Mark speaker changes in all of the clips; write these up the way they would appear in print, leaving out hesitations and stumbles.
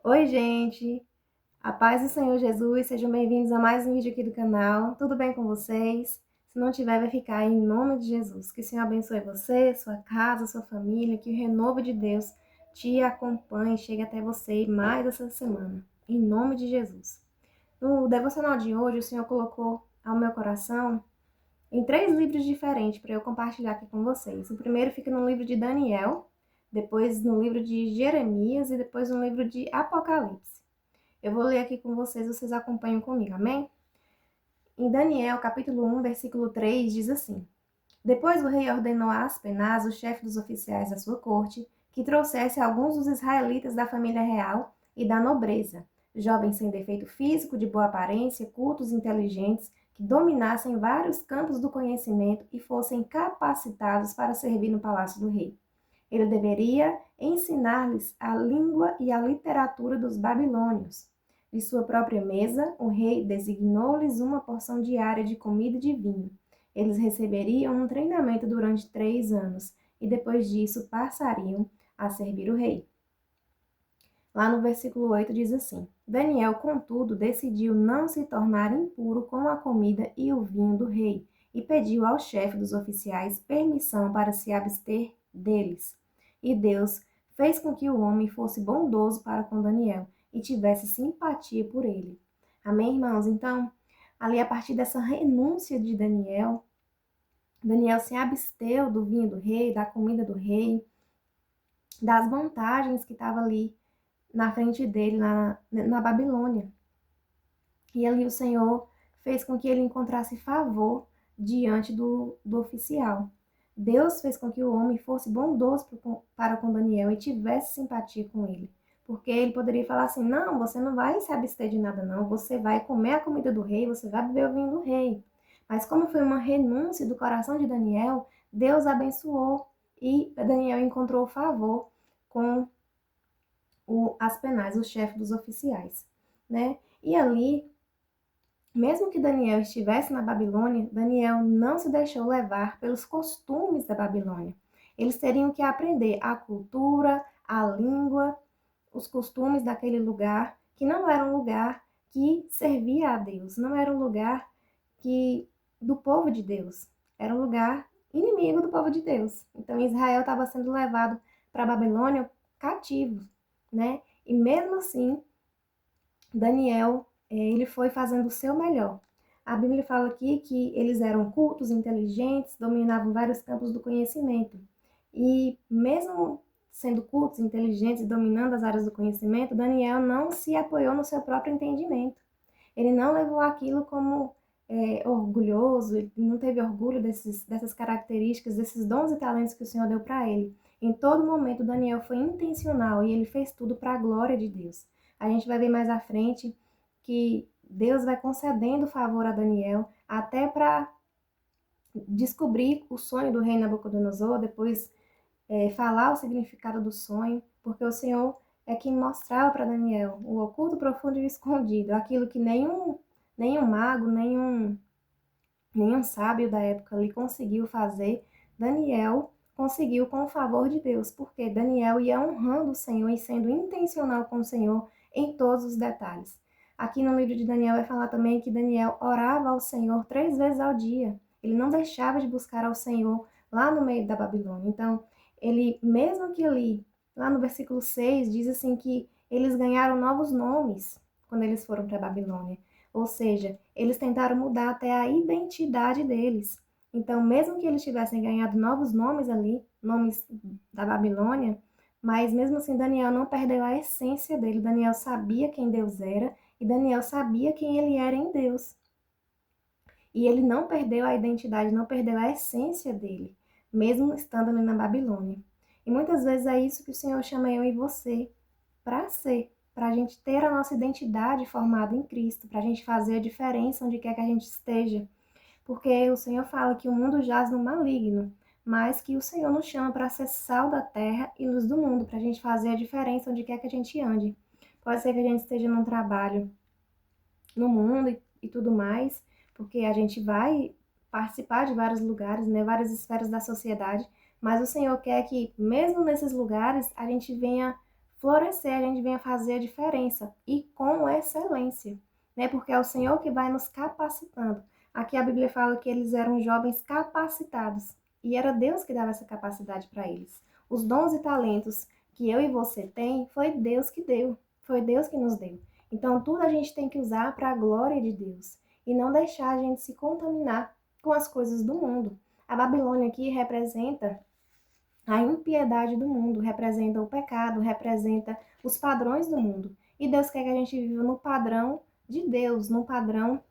Speaker 1: Oi, gente! A paz do Senhor Jesus, sejam bem-vindos a mais um vídeo aqui do canal. Tudo bem com vocês? Se não tiver, vai ficar em nome de Jesus. Que o Senhor abençoe você, sua casa, sua família, que o renovo de Deus te acompanhe e chegue até você mais essa semana. Em nome de Jesus. No devocional de hoje, o Senhor colocou ao meu coração em 3 livros diferentes para eu compartilhar aqui com vocês. O primeiro fica no livro de Daniel, depois no livro de Jeremias e depois no livro de Apocalipse. Eu vou ler aqui com vocês, vocês acompanham comigo, amém? Em Daniel, capítulo 1, versículo 3, diz assim: Depois o rei ordenou a Aspenaz, o chefe dos oficiais da sua corte, que trouxesse alguns dos israelitas da família real e da nobreza, jovens sem defeito físico, de boa aparência, cultos, inteligentes, que dominassem vários campos do conhecimento e fossem capacitados para servir no palácio do rei. Ele deveria ensinar-lhes a língua e a literatura dos babilônios. De sua própria mesa, o rei designou-lhes uma porção diária de comida e de vinho. Eles receberiam um treinamento durante 3 anos e depois disso passariam a servir o rei. Lá no versículo 8 diz assim: Daniel, contudo, decidiu não se tornar impuro com a comida e o vinho do rei e pediu ao chefe dos oficiais permissão para se abster deles. E Deus fez com que o homem fosse bondoso para com Daniel e tivesse simpatia por ele. Amém, irmãos? Então, ali a partir dessa renúncia de Daniel, Daniel se absteu do vinho do rei, da comida do rei, das vantagens que estava ali na frente dele, na Babilônia. E ali o Senhor fez com que ele encontrasse favor diante do oficial. Deus fez com que o homem fosse bondoso para com Daniel e tivesse simpatia com ele. Porque ele poderia falar assim: não, você não vai se abster de nada, não. Você vai comer a comida do rei, você vai beber o vinho do rei. Mas como foi uma renúncia do coração de Daniel, Deus abençoou e Daniel encontrou favor com o Aspenaz, o chefe dos oficiais, né? E ali, mesmo que Daniel estivesse na Babilônia, Daniel não se deixou levar pelos costumes da Babilônia. Eles teriam que aprender a cultura, a língua, os costumes daquele lugar, que não era um lugar que servia a Deus, não era um lugar que do povo de Deus, era um lugar inimigo do povo de Deus. Então Israel estava sendo levado para a Babilônia cativo, né? E mesmo assim, Daniel, ele foi fazendo o seu melhor. A Bíblia fala aqui que eles eram cultos, inteligentes, dominavam vários campos do conhecimento. E mesmo sendo cultos, inteligentes e dominando as áreas do conhecimento, Daniel não se apoiou no seu próprio entendimento. Ele não levou aquilo como orgulhoso, ele não teve orgulho dessas características, desses dons e talentos que o Senhor deu para ele. Em todo momento, Daniel foi intencional e ele fez tudo para a glória de Deus. A gente vai ver mais à frente que Deus vai concedendo favor a Daniel até para descobrir o sonho do rei Nabucodonosor, depois falar o significado do sonho, porque o Senhor é quem mostrava para Daniel o oculto, profundo e o escondido, aquilo que nenhum mago, nenhum sábio da época ali conseguiu fazer. Daniel conseguiu com o favor de Deus, porque Daniel ia honrando o Senhor e sendo intencional com o Senhor em todos os detalhes. Aqui no livro de Daniel vai falar também que Daniel orava ao Senhor 3 vezes ao dia. Ele não deixava de buscar ao Senhor lá no meio da Babilônia. Então, ele, mesmo que ali, lá no versículo 6, diz assim que eles ganharam novos nomes quando eles foram para a Babilônia. Ou seja, eles tentaram mudar até a identidade deles. Então, mesmo que eles tivessem ganhado novos nomes ali, nomes da Babilônia, mas mesmo assim Daniel não perdeu a essência dele. Daniel sabia quem Deus era e Daniel sabia quem ele era em Deus. E ele não perdeu a identidade, não perdeu a essência dele, mesmo estando ali na Babilônia. E muitas vezes é isso que o Senhor chama eu e você para ser, para a gente ter a nossa identidade formada em Cristo, para a gente fazer a diferença onde quer que a gente esteja. Porque o Senhor fala que o mundo jaz no maligno, mas que o Senhor nos chama para ser sal da terra e luz do mundo, para a gente fazer a diferença onde quer que a gente ande. Pode ser que a gente esteja num trabalho no mundo e tudo mais, porque a gente vai participar de vários lugares, né, várias esferas da sociedade, mas o Senhor quer que, mesmo nesses lugares, a gente venha florescer, a gente venha fazer a diferença e com excelência, né? Porque é o Senhor que vai nos capacitando. Aqui a Bíblia fala que eles eram jovens capacitados e era Deus que dava essa capacidade para eles. Os dons e talentos que eu e você tem, foi Deus que deu, foi Deus que nos deu. Então tudo a gente tem que usar para a glória de Deus e não deixar a gente se contaminar com as coisas do mundo. A Babilônia aqui representa a impiedade do mundo, representa o pecado, representa os padrões do mundo. E Deus quer que a gente viva no padrão de Deus, no padrão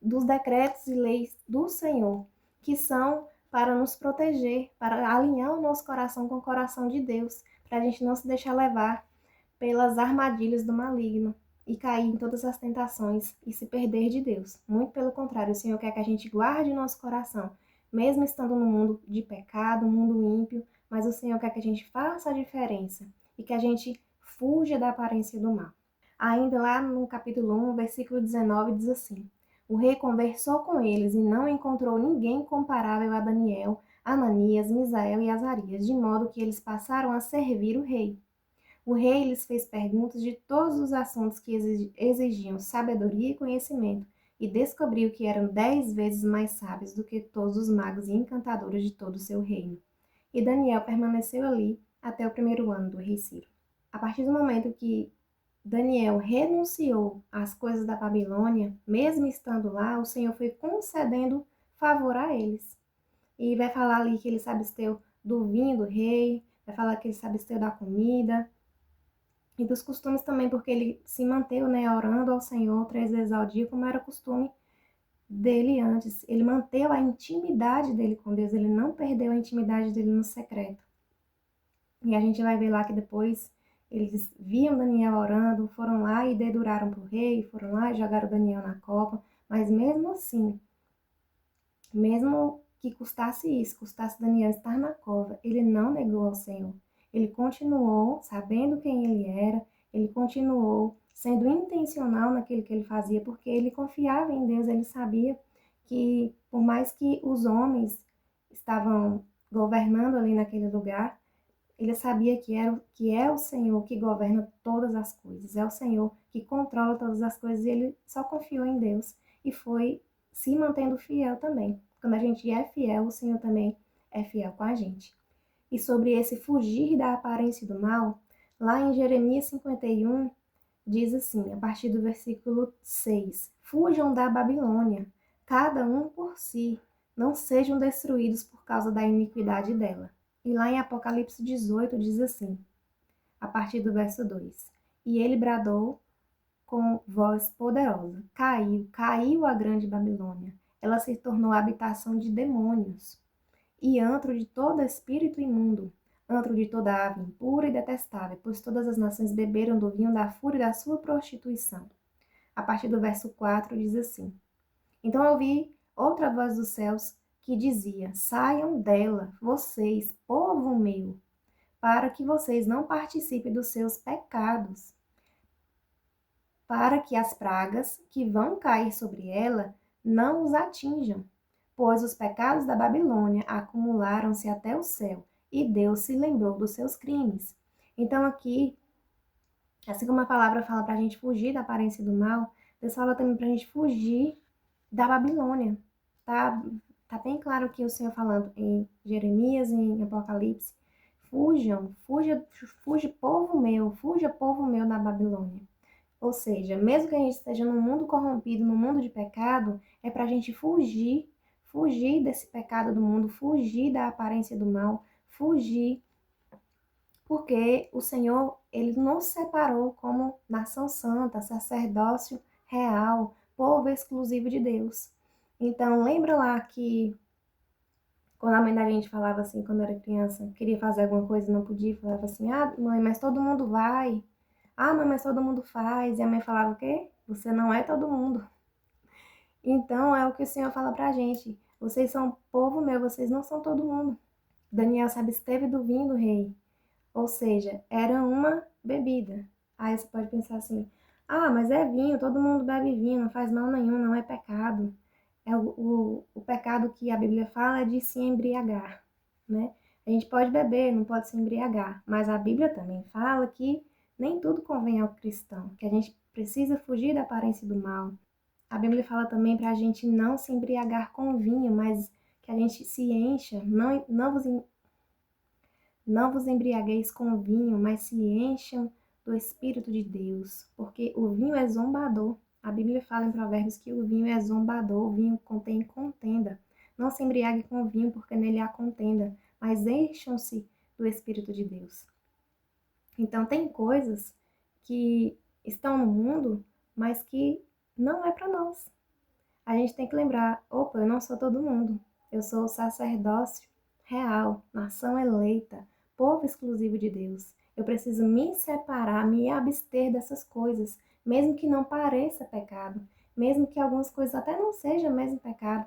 Speaker 1: dos decretos e leis do Senhor, que são para nos proteger, para alinhar o nosso coração com o coração de Deus, para a gente não se deixar levar pelas armadilhas do maligno e cair em todas as tentações e se perder de Deus. Muito pelo contrário, o Senhor quer que a gente guarde o nosso coração, mesmo estando no mundo de pecado, um mundo ímpio, mas o Senhor quer que a gente faça a diferença e que a gente fuja da aparência do mal. Ainda lá no capítulo 1, versículo 19, diz assim: O rei conversou com eles e não encontrou ninguém comparável a Daniel, Ananias, Misael e Azarias, de modo que eles passaram a servir o rei. O rei lhes fez perguntas de todos os assuntos que exigiam sabedoria e conhecimento, e descobriu que eram 10 vezes mais sábios do que todos os magos e encantadores de todo o seu reino. E Daniel permaneceu ali até o primeiro ano do rei Ciro. A partir do momento que Daniel renunciou às coisas da Babilônia, mesmo estando lá, o Senhor foi concedendo favor a eles. E vai falar ali que ele se absteu do vinho do rei, vai falar que ele se absteu da comida, e dos costumes também, porque ele se manteve, né, orando ao Senhor 3 vezes ao dia, como era costume dele antes. Ele manteve a intimidade dele com Deus, ele não perdeu a intimidade dele no secreto. E a gente vai ver lá que depois eles viam Daniel orando, foram lá e deduraram para o rei, foram lá e jogaram Daniel na copa, mas mesmo assim, mesmo que custasse isso, custasse Daniel estar na cova, ele não negou ao Senhor. Ele continuou sabendo quem ele era, ele continuou sendo intencional naquilo que ele fazia, porque ele confiava em Deus, ele sabia que, por mais que os homens estavam governando ali naquele lugar, ele sabia que é o Senhor que governa todas as coisas, é o Senhor que controla todas as coisas, e ele só confiou em Deus e foi se mantendo fiel também. Quando a gente é fiel, o Senhor também é fiel com a gente. E sobre esse fugir da aparência do mal, lá em Jeremias 51, diz assim, a partir do versículo 6: Fujam da Babilônia, cada um por si, não sejam destruídos por causa da iniquidade dela. E lá em Apocalipse 18 diz assim, a partir do verso 2: E ele bradou com voz poderosa: Caiu, caiu a grande Babilônia. Ela se tornou habitação de demônios e antro de todo espírito imundo, antro de toda ave impura e detestável, pois todas as nações beberam do vinho da fúria da sua prostituição. A partir do verso 4 diz assim: Então eu ouvi outra voz dos céus que dizia: Saiam dela, vocês, povo meu, para que vocês não participem dos seus pecados, para que as pragas que vão cair sobre ela não os atinjam, pois os pecados da Babilônia acumularam-se até o céu, e Deus se lembrou dos seus crimes. Então aqui, assim como a palavra fala para a gente fugir da aparência do mal, Deus fala também para a gente fugir da Babilônia. Tá bem claro aqui o Senhor falando em Jeremias, em Apocalipse. Fujam, fuja povo meu da Babilônia. Ou seja, mesmo que a gente esteja num mundo corrompido, num mundo de pecado, é para a gente fugir desse pecado do mundo, fugir da aparência do mal, fugir, porque o Senhor, ele nos separou como nação santa, sacerdócio real, povo exclusivo de Deus. Então, lembra lá que quando a mãe da gente falava assim, quando era criança, queria fazer alguma coisa e não podia, falava assim: Ah, mãe, mas todo mundo vai. Ah, mãe, mas todo mundo faz. E a mãe falava o quê? Você não é todo mundo. Então, é o que o Senhor fala pra gente. Vocês são povo meu, vocês não são todo mundo. Daniel se absteve do vinho do rei. Ou seja, era uma bebida. Aí você pode pensar assim: Ah, mas é vinho, todo mundo bebe vinho, não faz mal nenhum, não é pecado. É o pecado que a Bíblia fala é de se embriagar, né? A gente pode beber, não pode se embriagar, mas a Bíblia também fala que nem tudo convém ao cristão, que a gente precisa fugir da aparência do mal. A Bíblia fala também para a gente não se embriagar com vinho, mas que a gente se encha, não vos embriagueis com vinho, mas se encham do Espírito de Deus, porque o vinho é zombador. A Bíblia fala em Provérbios que o vinho é zombador, o vinho contém contenda. Não se embriague com o vinho, porque nele há contenda, mas encham-se do Espírito de Deus. Então, tem coisas que estão no mundo, mas que não é para nós. A gente tem que lembrar, opa, eu não sou todo mundo. Eu sou o sacerdócio real, nação eleita, povo exclusivo de Deus. Eu preciso me separar, me abster dessas coisas, mesmo que não pareça pecado, mesmo que algumas coisas até não sejam mesmo pecado,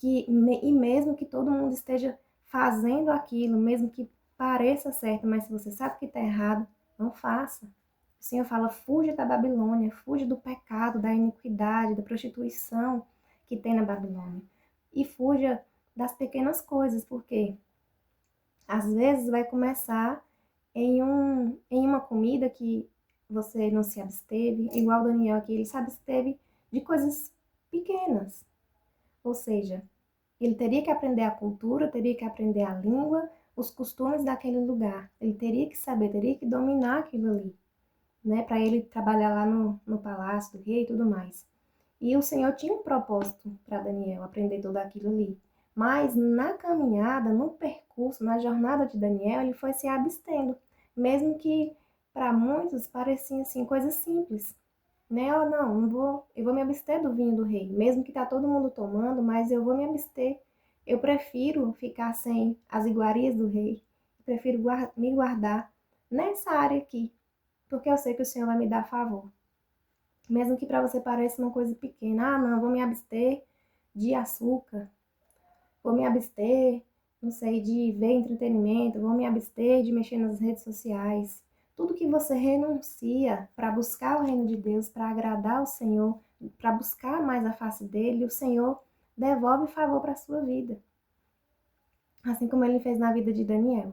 Speaker 1: e mesmo que todo mundo esteja fazendo aquilo, mesmo que pareça certo, mas se você sabe que está errado, não faça. O Senhor fala, fuja da Babilônia, fuja do pecado, da iniquidade, da prostituição que tem na Babilônia. E fuja das pequenas coisas, porque às vezes vai começar em uma comida que você não se absteve, igual o Daniel aqui, ele se absteve de coisas pequenas. Ou seja, ele teria que aprender a cultura, teria que aprender a língua, os costumes daquele lugar. Ele teria que saber, teria que dominar aquilo ali, né? Para ele trabalhar lá no palácio do rei e tudo mais. E o Senhor tinha um propósito para Daniel, aprender tudo aquilo ali. Mas na caminhada, no percurso, na jornada de Daniel, ele foi se abstendo. Mesmo que para muitos parecia assim, coisas simples, né? Oh, não vou, eu vou me abster do vinho do rei, mesmo que tá todo mundo tomando, mas eu vou me abster. Eu prefiro ficar sem as iguarias do rei, prefiro me guardar nessa área aqui, porque eu sei que o Senhor vai me dar favor. Mesmo que para você pareça uma coisa pequena, ah, não, vou me abster de açúcar, vou me abster, não sei, de ver entretenimento, vou me abster de mexer nas redes sociais. Tudo que você renuncia para buscar o reino de Deus, para agradar o Senhor, para buscar mais a face dele, o Senhor devolve favor para a sua vida. Assim como ele fez na vida de Daniel.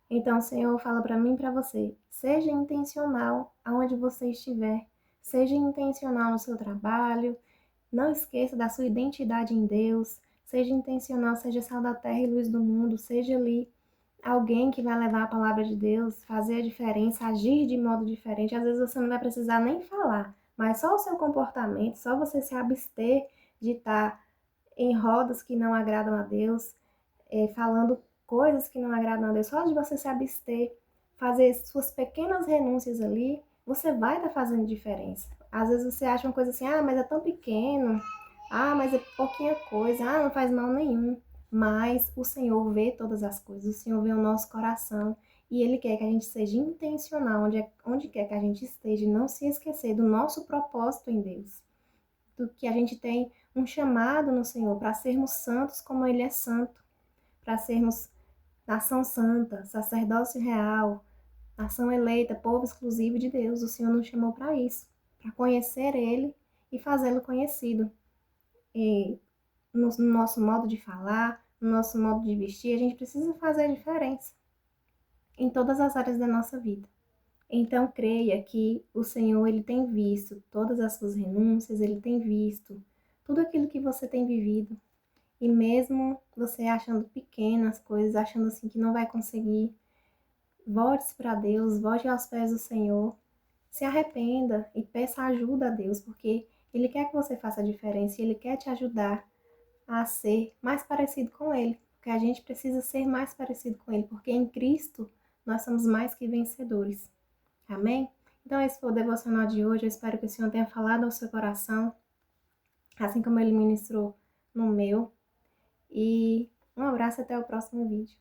Speaker 1: Então o Senhor fala para mim e para você, seja intencional aonde você estiver, seja intencional no seu trabalho, não esqueça da sua identidade em Deus, seja intencional, seja sal da terra e luz do mundo, seja ali alguém que vai levar a palavra de Deus, fazer a diferença, agir de modo diferente. Às vezes você não vai precisar nem falar, mas só o seu comportamento, só você se abster de estar em rodas que não agradam a Deus, falando coisas que não agradam a Deus, só de você se abster, fazer suas pequenas renúncias ali, você vai estar fazendo diferença. Às vezes você acha uma coisa assim, ah, mas é tão pequeno, ah, mas é pouquinha coisa, ah, não faz mal nenhum. Mas o Senhor vê todas as coisas, o Senhor vê o nosso coração e Ele quer que a gente seja intencional onde quer que a gente esteja e não se esquecer do nosso propósito em Deus. Do que a gente tem um chamado no Senhor para sermos santos como Ele é santo, para sermos nação santa, sacerdócio real, nação eleita, povo exclusivo de Deus. O Senhor nos chamou para isso, para conhecer Ele e fazê-lo conhecido. E no nosso modo de falar, no nosso modo de vestir, a gente precisa fazer a diferença em todas as áreas da nossa vida. Então creia que o Senhor ele tem visto todas as suas renúncias, ele tem visto tudo aquilo que você tem vivido. E mesmo você achando pequenas coisas, achando assim que não vai conseguir, volte-se para Deus, volte aos pés do Senhor, se arrependa e peça ajuda a Deus, porque Ele quer que você faça a diferença e Ele quer te ajudar a ser mais parecido com Ele, porque a gente precisa ser mais parecido com Ele, porque em Cristo nós somos mais que vencedores. Amém? Então esse foi o devocional de hoje, eu espero que o Senhor tenha falado ao seu coração, assim como Ele ministrou no meu. E um abraço até o próximo vídeo.